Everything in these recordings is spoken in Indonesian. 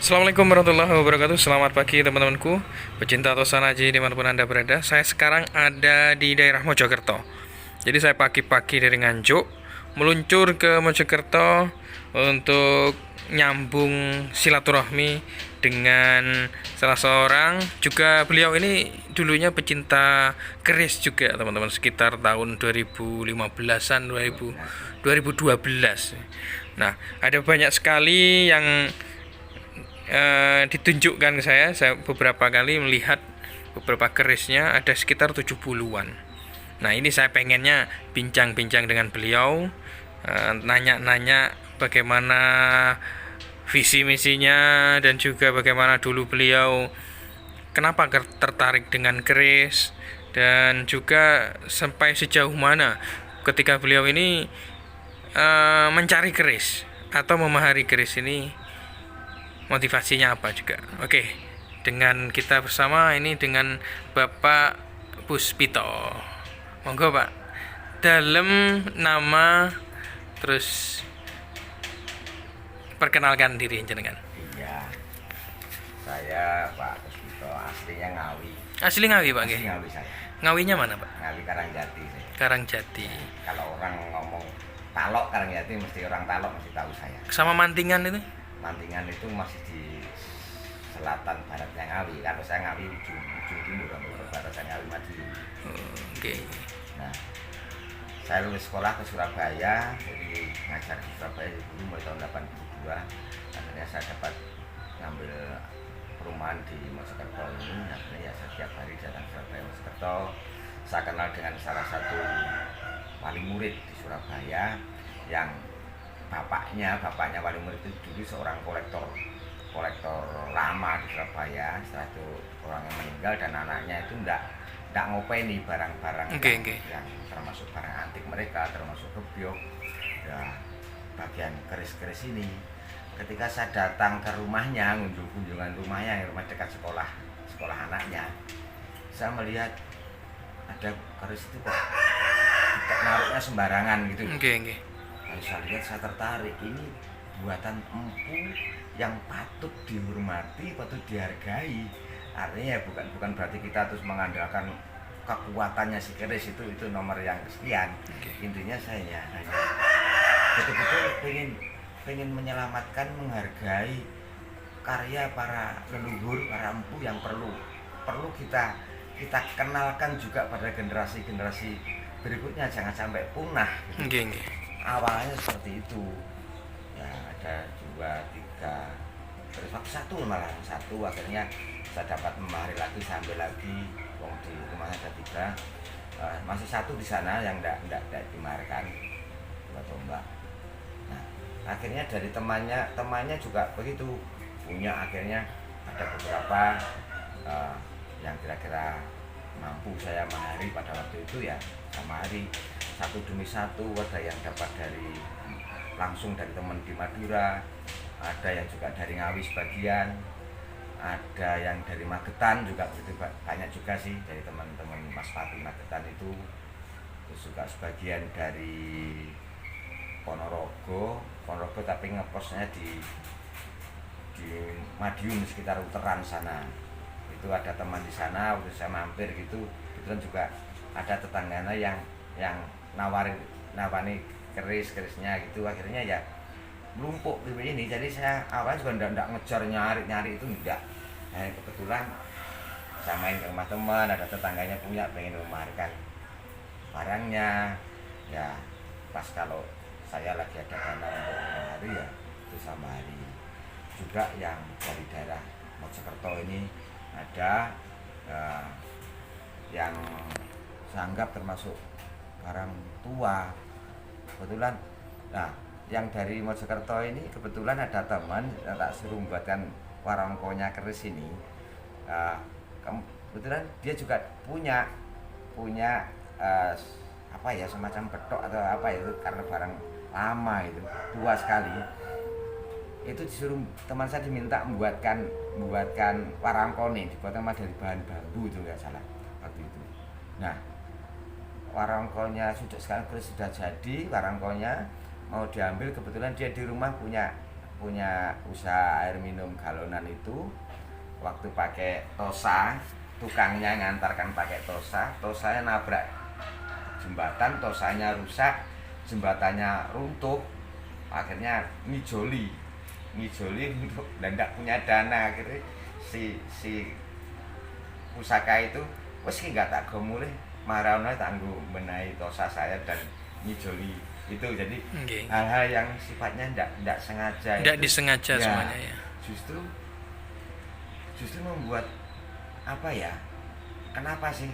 Assalamualaikum warahmatullahi wabarakatuh. Selamat pagi teman-temanku, pecinta Tosanaji dimanapun anda berada. Saya sekarang ada di daerah Mojokerto. Jadi saya pagi-pagi dari Nganjuk meluncur ke Mojokerto untuk nyambung silaturahmi dengan salah seorang, juga beliau ini dulunya pecinta keris juga teman-teman, sekitar tahun 2015-an 2012. Nah, ada banyak sekali yang ditunjukkan ke saya beberapa kali melihat beberapa kerisnya, ada sekitar 70-an. Nah, ini saya pengennya bincang-bincang dengan beliau, nanya-nanya bagaimana visi misinya, dan juga bagaimana dulu beliau kenapa tertarik dengan keris, dan juga sampai sejauh mana ketika beliau ini mencari keris atau memahari keris ini, motivasinya apa juga. Oke, dengan kita bersama ini dengan Bapak Puspito. Monggo Pak, dalam nama, terus perkenalkan diri jenengan. Iya, saya Pak Puspito, aslinya Ngawi. Asli Ngawi Pak? Asli Ngawi saya. Ngawinya mana Pak? Ngawi Karangjati saya. Karangjati. Kalau orang ngomong Talok Karangjati, mesti orang Talok mesti tahu saya. Sama Mantingan itu? Mantingan itu masih di selatan baratnya Ngawi. Kalau saya Ngawi ujung timur, kalau barat saya Ngawi Madiun. Oke. Nah, saya lulus sekolah ke Surabaya, jadi ngajar di Surabaya dulu mulai tahun 82. Akhirnya saya dapat ngambil perumahan di Mojokerto ini. Akhirnya ya saya tiap hari datang Surabaya Mojokerto. Saya kenal dengan salah satu wali murid di Surabaya yang bapaknya wali murid itu dulu seorang kolektor lama di Surabaya. Setelah itu orang yang meninggal dan anaknya itu enggak ngopeni barang-barang yang termasuk barang antik mereka, termasuk gebyok ya, bagian keris-keris ini. Ketika saya datang ke rumahnya, kunjungan rumahnya, rumah dekat sekolah anaknya, saya melihat ada keris itu kok naruhnya sembarangan gitu. Lalu saya lihat, saya tertarik, ini buatan empu yang patut dihormati, patut dihargai. Artinya bukan berarti kita terus mengandalkan kekuatannya si keris itu nomor yang sekian. Intinya saya hanya betul-betul pengen menyelamatkan, menghargai karya para leluhur, para empu yang perlu kita kenalkan juga pada generasi berikutnya, jangan sampai punah gitu. Awalnya seperti itu ya, ada 2, 3 terus satu akhirnya saya dapat memahari lagi, sambil lagi di rumahnya ada 3, masih satu di sana yang tidak dimaharkan, 2 tombak. Nah, akhirnya dari temannya juga begitu punya, akhirnya ada beberapa yang kira-kira mampu saya mahari pada waktu itu ya, saya mahari satu demi satu. Ada yang dapat langsung dari teman di Madura, ada yang juga dari Ngawi sebagian, ada yang dari Magetan juga begitu, banyak juga sih dari teman-teman Mas Pati Magetan itu. Terus juga sebagian dari Ponorogo tapi ngeposnya di Madiun, sekitar Uteran sana. Itu ada teman di sana, waktu saya mampir gitu, kebetulan juga ada tetangganya yang nawani kerisnya gitu. Akhirnya ya melumpuk ini. Jadi saya awalnya juga enggak ngejar nyari itu enggak. Nah, kebetulan saya main ke rumah teman, ada tetangganya punya, pengen memamerkan barangnya. Ya pas kalau saya lagi ada dana untuk mahari ya itu sama hari. Juga yang dari daerah Mojokerto ini ada yang saya anggap termasuk barang tua kebetulan. Nah, yang dari Mojokerto ini kebetulan ada teman yang tak suruh membuatkan warangkonya keris ini. Kebetulan dia juga punya apa ya, semacam betok atau apa itu, karena barang lama itu tua sekali. Itu disuruh teman saya, diminta membuatkan warangkone, dibuatkan dari bahan bambu itu nggak salah waktu itu. Nah, warangkonya sekarang sudah jadi, warangkonya mau diambil. Kebetulan dia di rumah punya punya usaha air minum galonan itu, waktu pakai tosa, tukangnya ngantarkan pakai tosa, tosanya nabrak jembatan, tosanya rusak, jembatannya runtuh, akhirnya ngijoli untuk, dan tidak punya dana. Akhirnya si pusaka itu wes nggak tak go mulih marana tanggo benahi tosa saya dan ngijoli itu. Jadi hal-hal yang sifatnya tidak sengaja, tidak disengaja ya, semuanya ya. Justru membuat apa ya, kenapa sih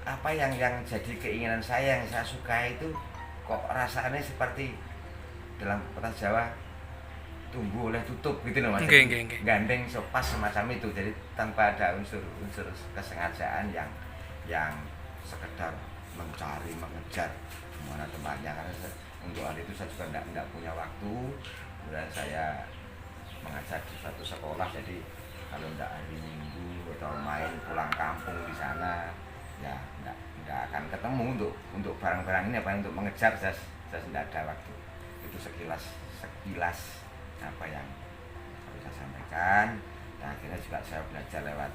apa yang jadi keinginan saya, yang saya suka itu kok rasanya seperti dalam kota Jawa tumbuh oleh tutup gitu loh Mas. Gandeng sopas semacam itu, jadi tanpa ada unsur kesengajaan yang sekedar mencari mengejar kemana tempatnya, karena untuk hal itu saya juga tidak punya waktu. Kemudian saya mengajar di suatu sekolah, jadi kalau tidak hari Minggu atau main pulang kampung di sana ya tidak akan ketemu untuk barang-barang ini, apa untuk mengejar saya tidak ada waktu. Itu sekilas apa yang harus saya sampaikan. Dan akhirnya juga saya belajar lewat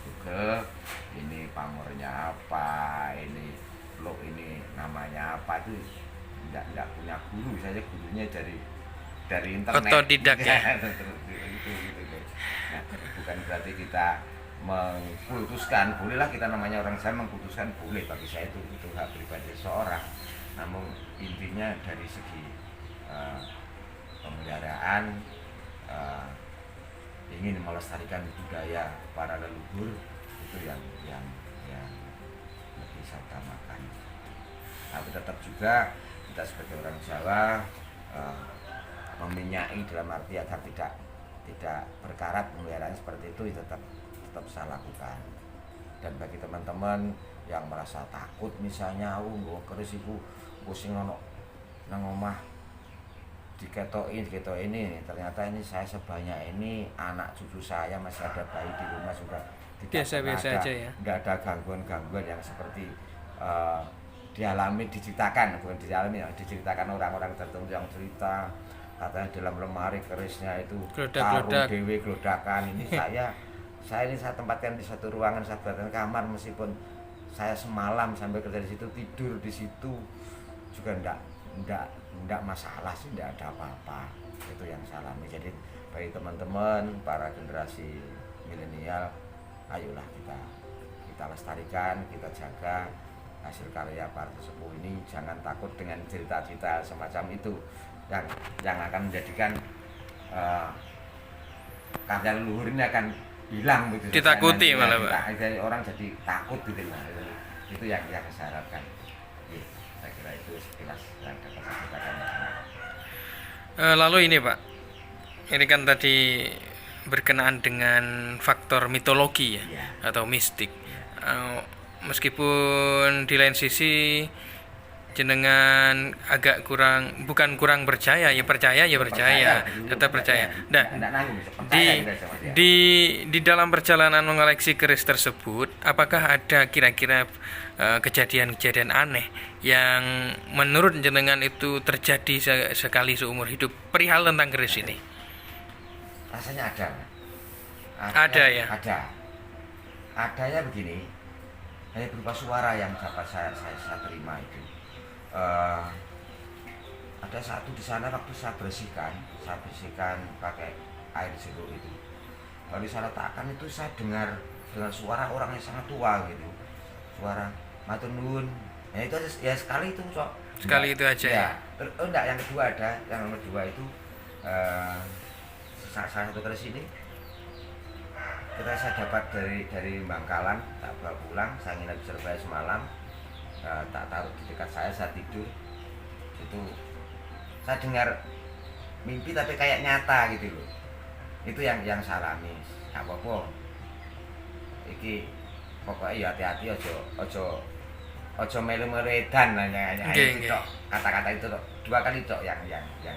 Google, ini pamornya apa, ini lo ini namanya apa, itu tidak punya guru, saya gurunya dari internet. Otodidak ya. Nah, bukan berarti kita mengkultuskan, bolehlah kita namanya orang Jawa mengkultuskan, boleh, bagi saya itu hak pribadi seseorang. Namun intinya dari segi pemeliharaan, ingin melestarikan budaya para leluhur, itu yang lebih saya utamakan. Tapi tetap juga kita sebagai orang Jawa meminyai dalam arti agar tidak berkarat pemeliharaan seperti itu, tetap saya lakukan. Dan bagi teman-teman yang merasa takut, misalnya nggo keris iku pusing ono nang omah diketoki ini, ternyata ini saya sebanyak ini, anak cucu saya masih ada, bayi di rumah juga tidak biasa aja ya, nggak ada gangguan yang seperti diceritakan orang-orang tertentu yang cerita katanya dalam lemari kerisnya itu taruh dewe glodakan. Ini saya tempatkan di satu ruangan, saya buatkan kamar, meskipun saya semalam sampai kerja di situ, tidur di situ juga enggak masalah sih, enggak ada apa-apa. Itu yang saya alami. Jadi bagi teman-teman para generasi milenial, ayolah kita lestarikan, kita jaga hasil karya para sesepuh ini. Jangan takut dengan cerita-cerita semacam itu yang akan menjadikan karya leluhur ini akan hilang gitu. Ditakuti malah Pak. Jadi orang jadi takut gitu lah. Itu yang saya harapkan. Saya kira itu sekilas yang dapat saya katakan. Lalu ini Pak, ini kan tadi berkenaan dengan faktor mitologi ya, atau mistik. Meskipun di lain sisi jenengan agak bukan kurang percaya, percaya, tetap percaya. Nah, di dalam perjalanan mengoleksi keris tersebut, apakah ada kira-kira kejadian-kejadian aneh yang menurut jenengan itu terjadi sekali seumur hidup perihal tentang keris ini? Rasanya ada. Ada ya? Adanya begini, hanya berupa suara yang dapat saya terima itu. Ada satu di sana waktu saya bersihkan pakai air jeruk itu. Lalu saya letakkan itu, saya dengar dengan suara orang yang sangat tua gitu. Suara matur nuwun. Ya itu aja, ya sekali itu Sok. Sekali itu aja ya. Enggak, yang kedua ada. Yang nomor 2 itu salah satu keris ini kita saya dapat dari Bangkalan, tak bawa pulang, saya nginep di Surabaya semalam. Tak taruh di dekat saya tidur. Itu saya dengar mimpi tapi kayak nyata gitu loh. Itu yang saya alami. Gak apa-apa. Iki pokoknya ya hati-hati, ojo melu-melu edan hanya kata-kata itu tok. 2 kali tok yang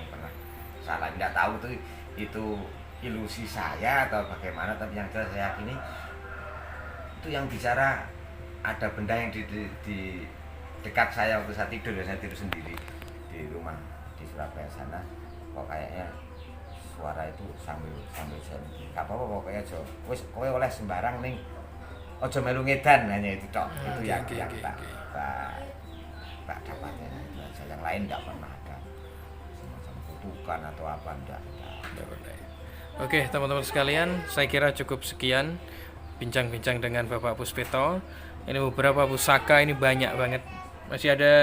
pernah salah. Enggak tahu itu ilusi saya atau bagaimana, tapi yang jelas saya yakini itu yang bicara ada benda yang di dekat saya waktu saya tidur sendiri di rumah. di Surabaya sana kok kayaknya suara itu sambil jalan. Gak apa-apa pokoknya aja. Wis kowe oleh sembarang ning aja melu ngedan, hanya itu tok. Itu yang tak dapatnya itu aja. Yang lain enggak pernah ada semacam kutukan atau apa enggak. Oke, teman-teman sekalian, saya kira cukup sekian bincang-bincang dengan Bapak Puspito. Ini beberapa pusaka, ini banyak banget. Masih ada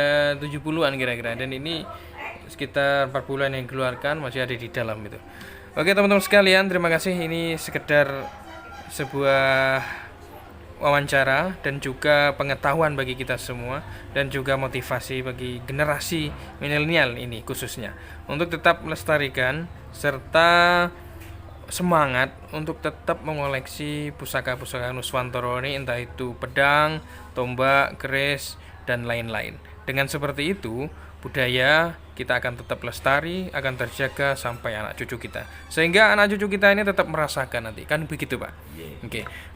70-an kira-kira, dan ini sekitar 4 bulan yang dikeluarkan, masih ada di dalam itu. Oke teman-teman sekalian, terima kasih. Ini sekedar sebuah wawancara dan juga pengetahuan bagi kita semua, dan juga motivasi bagi generasi milenial ini khususnya untuk tetap melestarikan serta semangat untuk tetap mengoleksi pusaka-pusaka Nuswantoro ini, entah itu pedang, tombak, keris, dan lain-lain. Dengan seperti itu, budaya kita akan tetap lestari, akan terjaga sampai anak cucu kita, sehingga anak cucu kita ini tetap merasakan nanti, kan begitu Pak?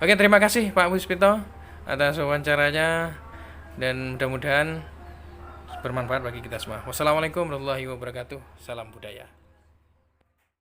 Oke, terima kasih Pak Puspito atas wawancaranya, dan mudah-mudahan bermanfaat bagi kita semua. Wassalamualaikum warahmatullahi wabarakatuh. Salam budaya.